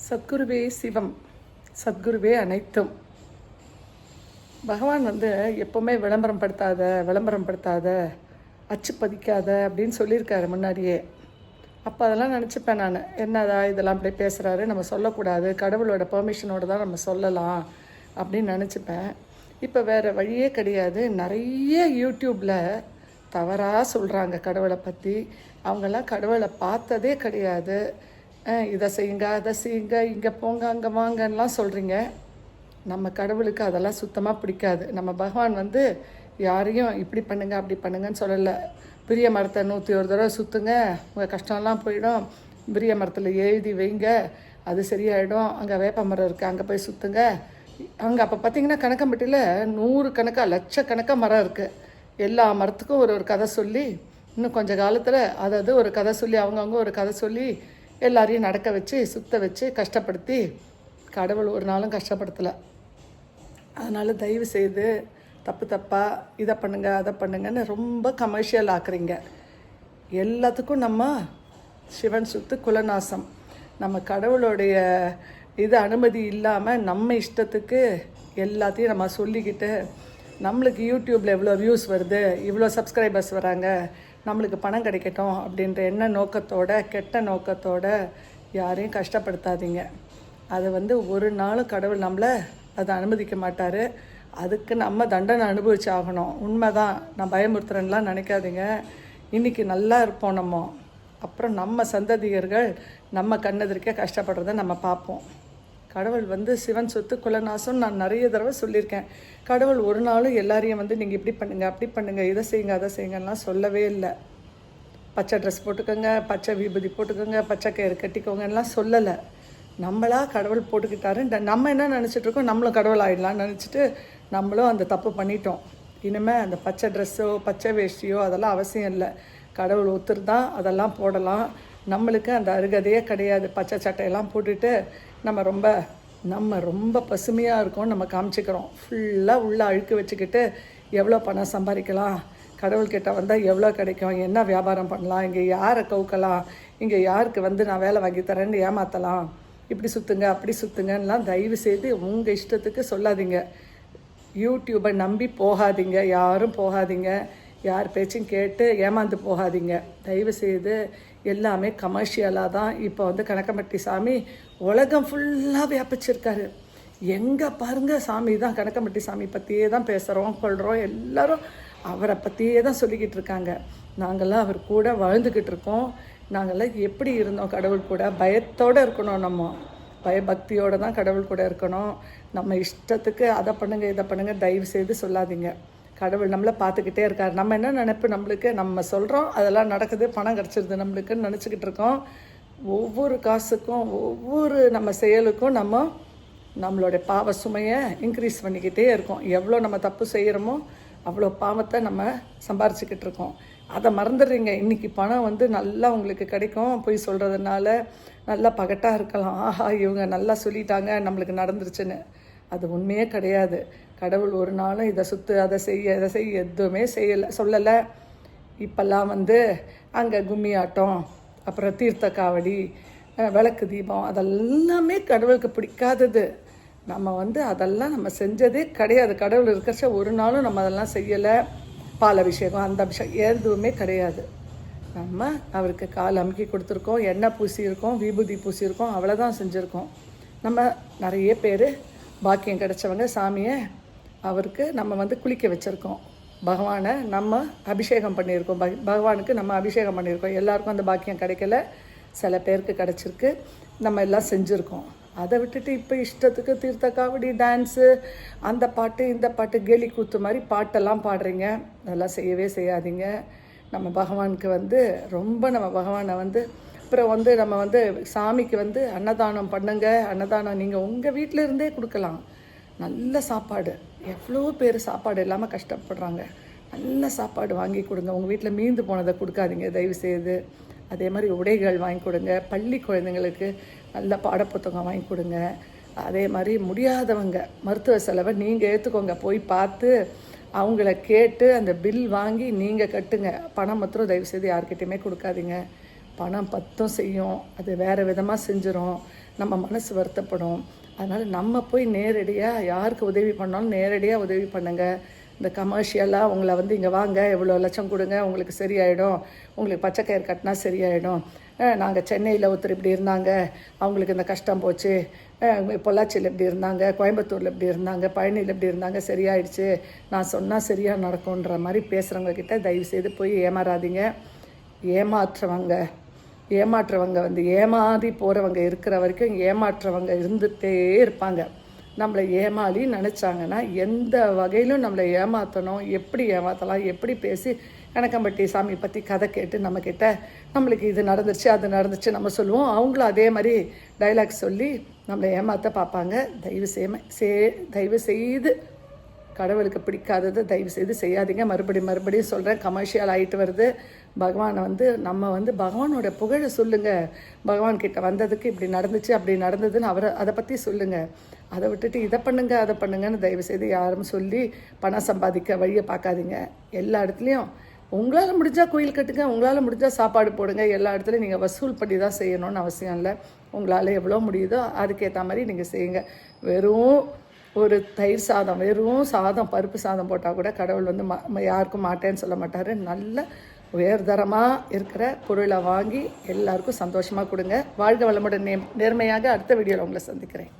சத்குருவே சிவம், சத்குருவே அனைத்தும். பகவான் எப்போவுமே விளம்பரம் படுத்தாத, அச்சு பதிக்காத அப்படின்னு சொல்லியிருக்காரு முன்னாடியே. அப்போ அதெல்லாம் நினச்சிப்பேன் நான், என்னதா இதெல்லாம் அப்படி பேசுகிறாரு, நம்ம சொல்லக்கூடாது, கடவுளோட பெர்மிஷனோடு தான் நம்ம சொல்லலாம் அப்படின்னு நினச்சிப்பேன். இப்போ வேறு வழியே கிடையாது. நிறைய யூடியூப்பில் தவறாக சொல்கிறாங்க கடவுளை பற்றி. அவங்கெல்லாம் கடவுளை பார்த்ததே கிடையாது. இதை செய்யுங்க, அதை செய்யுங்க, இங்கே போங்க, அங்கே வாங்கன்னெலாம் சொல்கிறீங்க. நம்ம கடவுளுக்கு அதெல்லாம் சுத்தமாக பிடிக்காது. நம்ம பகவான் யாரையும் இப்படி பண்ணுங்க அப்படி பண்ணுங்கன்னு சொல்லலை. பிரிய மரத்தை 101 தடவை சுற்றுங்க, உங்கள் கஷ்டம்லாம் போயிடும். பிரிய மரத்தில் எழுதி வைங்க, அது சரியாயிடும். அங்கே வேப்ப மரம் இருக்குது, அங்கே போய் சுற்றுங்க. அங்கே அப்போ பார்த்திங்கன்னா கணக்கம்பட்டியில் 100 கணக்காக லட்சக்கணக்காக மரம் இருக்குது. எல்லா மரத்துக்கும் ஒரு கதை சொல்லி, இன்னும் கொஞ்சம் காலத்தில் அதாவது ஒரு கதை சொல்லி, அவங்கவுங்க ஒரு கதை சொல்லி எல்லாரையும் நடக்க வச்சு சுத்த வச்சு கஷ்டப்படுத்தி, கடவுள் ஒரு நாளும் கஷ்டப்படுத்தலை. அதனால் தயவு செய்து தப்பாக இதை பண்ணுங்க அதை பண்ணுங்கன்னு ரொம்ப கமர்ஷியல் ஆக்குறீங்க. எல்லாத்துக்கும் நம்ம சிவன் சுத்து குலநாசம். நம்ம கடவுளுடைய இது அனுமதி இல்லாமல் நம்ம இஷ்டத்துக்கு எல்லாத்தையும் நம்ம சொல்லிக்கிட்டு, நம்மளுக்கு யூடியூப்பில் எவ்வளோ வியூஸ் வருது, இவ்வளோ சப்ஸ்கிரைபர்ஸ் வராங்க, நம்மளுக்கு பணம் கிடைக்கட்டும் அப்படின்ற நோக்கத்தோட, கெட்ட நோக்கத்தோட யாரையும் கஷ்டப்படுத்தாதீங்க. அது ஒரு நாளும் கடவுள் நம்மளை அதை அனுமதிக்க மாட்டார். அதுக்கு நம்ம தண்டனை அனுபவிச்சு ஆகணும். உண்மை தான், நான் பயமுறுத்துறேன்லாம் நினைக்காதீங்க. இன்றைக்கி நல்லா இருப்போம் நம்ம, அப்புறம் நம்ம சந்ததியர்கள் நம்ம கண்ணெதிர்க்கே கஷ்டப்படுறத நம்ம பார்ப்போம். கடவுள் சிவன் சொத்து குலநாசம் நான் நிறைய தடவை சொல்லியிருக்கேன். கடவுள் ஒரு நாளும் எல்லாரையும் நீங்கள் இப்படி பண்ணுங்கள் அப்படி பண்ணுங்கள், இதை செய்யுங்க அதை செய்யுங்கலாம் சொல்லவே இல்லை. பச்சை ட்ரெஸ் போட்டுக்கோங்க, பச்சை விபூதி போட்டுக்கோங்க, பச்சை கயிறு கட்டிக்கோங்கலாம் சொல்லலை. நம்மளா கடவுள் போட்டுக்கிட்டாரு. நம்ம என்ன நினச்சிட்ருக்கோம், நம்மளும் கடவுள் ஆகிடலான்னு நினச்சிட்டு நம்மளும் அந்த தப்பு பண்ணிட்டோம். இனிமேல் அந்த பச்சை ட்ரெஸ்ஸோ பச்சை வேஷ்டியோ அதெல்லாம் அவசியம் இல்லை. கடவுள் ஒத்துருதான் அதெல்லாம் போடலாம். நம்மளுக்கு அந்த அருகதையே கிடையாது. பச்சை சட்டையெல்லாம் போட்டுட்டு நம்ம ரொம்ப பசுமையாக இருக்கோம், நம்ம காமிச்சிக்கிறோம். ஃபுல்லாக உள்ளே அழுக்கு வச்சுக்கிட்டு எவ்வளோ பணம் சம்பாதிக்கலாம், கடவுள்கிட்ட வந்தால் எவ்வளோ கிடைக்கும், என்ன வியாபாரம் பண்ணலாம், இங்கே யாரை கவுக்கலாம், இங்கே யாருக்கு நான் வேலை வாங்கி தரேன்னு ஏமாற்றலாம், இப்படி சுற்றுங்க அப்படி சுற்றுங்கன்னெலாம் தயவு செய்து உங்கள் இஷ்டத்துக்கு சொல்லாதீங்க. யூடியூப்பை நம்பி போகாதீங்க, யாரும் போகாதீங்க. யார் பேச்சும் கேட்டு ஏமாந்து போகாதீங்க. தயவு செய்து எல்லாமே கமர்ஷியலாக தான் இப்போ கணக்கம்பட்டி சாமி உலகம் ஃபுல்லாக வியாபிச்சிருக்காரு. எங்கே பாருங்கள் சாமி தான், கணக்கம்பட்டி சாமி பற்றியே தான் பேசுகிறோம் கொள்கிறோம். எல்லோரும் அவரை பற்றியே தான் சொல்லிக்கிட்டு இருக்காங்க. நாங்கள்லாம் அவர் கூட வாழ்ந்துக்கிட்டு இருக்கோம். நாங்கள்லாம் எப்படி இருந்தோம் கடவுள் கூட, பயத்தோடு இருக்கணும். நம்ம பயபக்தியோடு தான் கடவுள் கூட இருக்கணும். நம்ம இஷ்டத்துக்கு அதை பண்ணுங்கள் இதை பண்ணுங்கள் தயவு செய்து சொல்லாதீங்க. கடவுள் நம்மளை பார்த்துக்கிட்டே இருக்கார். நம்ம என்ன நினைப்பு, நம்மளுக்கு நம்ம சொல்கிறோம் அதெல்லாம் நடக்குது, பணம் கிடச்சிருது நம்மளுக்குன்னு நினச்சிக்கிட்டு இருக்கோம். ஒவ்வொரு காசுக்கும் ஒவ்வொரு நம்ம செயலுக்கும் நம்மளோட பாவ சுமையை இன்க்ரீஸ் பண்ணிக்கிட்டே இருக்கோம். எவ்வளோ நம்ம தப்பு செய்கிறோமோ அவ்வளோ பாவத்தை நம்ம சம்பாரிச்சிக்கிட்டு இருக்கோம். அதை மறந்துடுறீங்க. இன்றைக்கி பணம் நல்லா உங்களுக்கு கிடைக்கும். போய் சொல்கிறதுனால நல்லா பகட்டாக இருக்கலாம், ஆஹா இவங்க நல்லா சொல்லிட்டாங்க நம்மளுக்கு நடந்துருச்சுன்னு. அது உண்மையே கிடையாது. கடவுள் ஒரு நாளும் இதை சுற்று அதை செய்ய எதுவுமே சொல்லலை. இப்போல்லாம் அங்கே கும்மி ஆட்டம், அப்புறம் தீர்த்த காவடி, விளக்கு தீபம் அதெல்லாமே கடவுளுக்கு பிடிக்காதது. நம்ம அதெல்லாம் நம்ம செஞ்சதே கிடையாது. கடவுள் இருக்கிறச்ச ஒரு நாளும் நம்ம அதெல்லாம் செய்யலை. பால் அபிஷேகம் அந்த அபிஷேகம் எதுவுமே கிடையாது. நம்ம அவருக்கு கால் அமுக்கி கொடுத்துருக்கோம், எண்ணெய் பூசியிருக்கோம், விபூதி பூசியிருக்கோம், அவ்வளோதான் செஞ்சுருக்கோம். நம்ம நிறைய பேர் பாக்கியம் கிடைச்சவங்க சாமியை அவருக்கு நம்ம குளிக்க வச்சுருக்கோம். பகவானை நம்ம அபிஷேகம் பண்ணியிருக்கோம். பகவானுக்கு நம்ம அபிஷேகம் பண்ணியிருக்கோம். எல்லாருக்கும் அந்த பாக்கியம் கிடைக்கல, சில பேருக்கு கிடச்சிருக்கு. நம்ம எல்லாம் செஞ்சுருக்கோம். அதை விட்டுட்டு இப்போ இஷ்டத்துக்கு தீர்த்த காவடி, டான்ஸு, அந்த பாட்டு இந்த பாட்டு, கேலி கூத்து மாதிரி பாட்டெல்லாம் பாடுறீங்க. அதெல்லாம் செய்யவே செய்யாதீங்க. நம்ம பகவானுக்கு ரொம்ப நம்ம பகவானை அப்புறம் நம்ம சாமிக்கு அன்னதானம் பண்ணுங்க. அன்னதானம் நீங்கள் உங்கள் வீட்டில் இருந்தே கொடுக்கலாம். நல்ல சாப்பாடு, எவ்வளோ பேர் சாப்பாடு இல்லாமல் கஷ்டப்படுறாங்க. நல்ல சாப்பாடு வாங்கி கொடுங்க. உங்கள் வீட்டில் மீந்து போனதை கொடுக்காதீங்க தயவு செய்து. அதே மாதிரி உடைகள் வாங்கி கொடுங்க. பள்ளி குழந்தைங்களுக்கு நல்ல பாடப்புத்தகம் வாங்கி கொடுங்க. அதே மாதிரி முடியாதவங்க மருத்துவ செலவை நீங்கள் ஏற்றுக்கோங்க. போய் பார்த்து அவங்கள கேட்டு அந்த பில் வாங்கி நீங்கள் கட்டுங்க. பணம் மாத்திரம் தயவுசெய்து யார்கிட்டையுமே கொடுக்காதீங்க. பணம் பத்தும் செய்யும், அது வேறு விதமாக செஞ்சிடும், நம்ம மனசு வருத்தப்படும். அதனால் நம்ம போய் நேரடியாக யாருக்கு உதவி பண்ணாலும் நேரடியாக உதவி பண்ணுங்கள். இந்த கமர்ஷியலாக உங்களை வந்து இங்கே வாங்க, எவ்வளோ லட்சம் கொடுங்க, உங்களுக்கு சரியாயிடும், உங்களுக்கு பச்சை கயிறு கட்டினா சரியாயிடும், நாங்கள் சென்னையில் ஒருத்தர் இப்படி இருந்தாங்க, அவங்களுக்கு இந்த கஷ்டம் போச்சு, பொள்ளாச்சியில் இப்படி இருந்தாங்க, கோயம்புத்தூரில் இப்படி இருந்தாங்க, பழனியில் இப்படி இருந்தாங்க, சரியாயிடுச்சு, நான் சொன்னால் சரியாக நடக்கும்ன்ற மாதிரி பேசுகிறவங்க கிட்ட தயவுசெய்து போய் ஏமாறாதீங்க. ஏமாற்றுறவங்க வந்து ஏமாறி போகிறவங்க இருக்கிற வரைக்கும் ஏமாற்றுறவங்க இருந்துகிட்டே இருப்பாங்க. நம்மளை ஏமாளி நினச்சாங்கன்னா எந்த வகையிலும் நம்மளை ஏமாற்றணும், எப்படி ஏமாற்றலாம், எப்படி பேசி கணக்கம்பட்டி சாமி பற்றி கதை கேட்டு நம்மக்கிட்ட நம்மளுக்கு இது நடந்துச்சு அது நடந்துச்சு நம்ம சொல்லுவோம். அவங்களும் அதே மாதிரி டைலாக் சொல்லி நம்மளை ஏமாற்ற பார்ப்பாங்க. தயவு செய்து கடவுளுக்கு பிடிக்காததை தயவுசெய்து செய்யாதீங்க. மறுபடியும் சொல்கிறேன், கமர்ஷியல் ஆகிட்டு வருது. பகவானை வந்து நம்ம வந்து பகவானோட புகழை சொல்லுங்கள். பகவான்கிட்ட வந்ததுக்கு இப்படி நடந்துச்சு அப்படி நடந்ததுன்னு அதை பற்றி சொல்லுங்கள். அதை விட்டுட்டு இதை பண்ணுங்க அதை பண்ணுங்கன்னு தயவுசெய்து யாரும் சொல்லி பணம் சம்பாதிக்க வழியை பார்க்காதீங்க. எல்லா இடத்துலையும் உங்களால் முடிஞ்சால் கோயில் கட்டுங்க, உங்களால் முடிஞ்சால் சாப்பாடு போடுங்க. எல்லா இடத்துலையும் நீங்கள் வசூல் பண்ணி தான் செய்யணும்னு அவசியம் இல்லை. உங்களால் எவ்வளோ முடியுதோ அதுக்கேற்ற மாதிரி நீங்கள் செய்யுங்க. வெறும் ஒரு தயிர் சாதம், வெறும் சாதம், பருப்பு சாதம் போட்டால் கூட கடவுள் வந்து யாருக்கும் மாட்டேன்னு சொல்ல மாட்டார். நல்ல உயர்தரமாக இருக்கிற பொருளை வாங்கி எல்லாருக்கும் சந்தோஷமாக கொடுங்க. வாழ்க வளமுடன். நேர்மையாக அடுத்த வீடியோவில் உங்களை சந்திக்கிறேன்.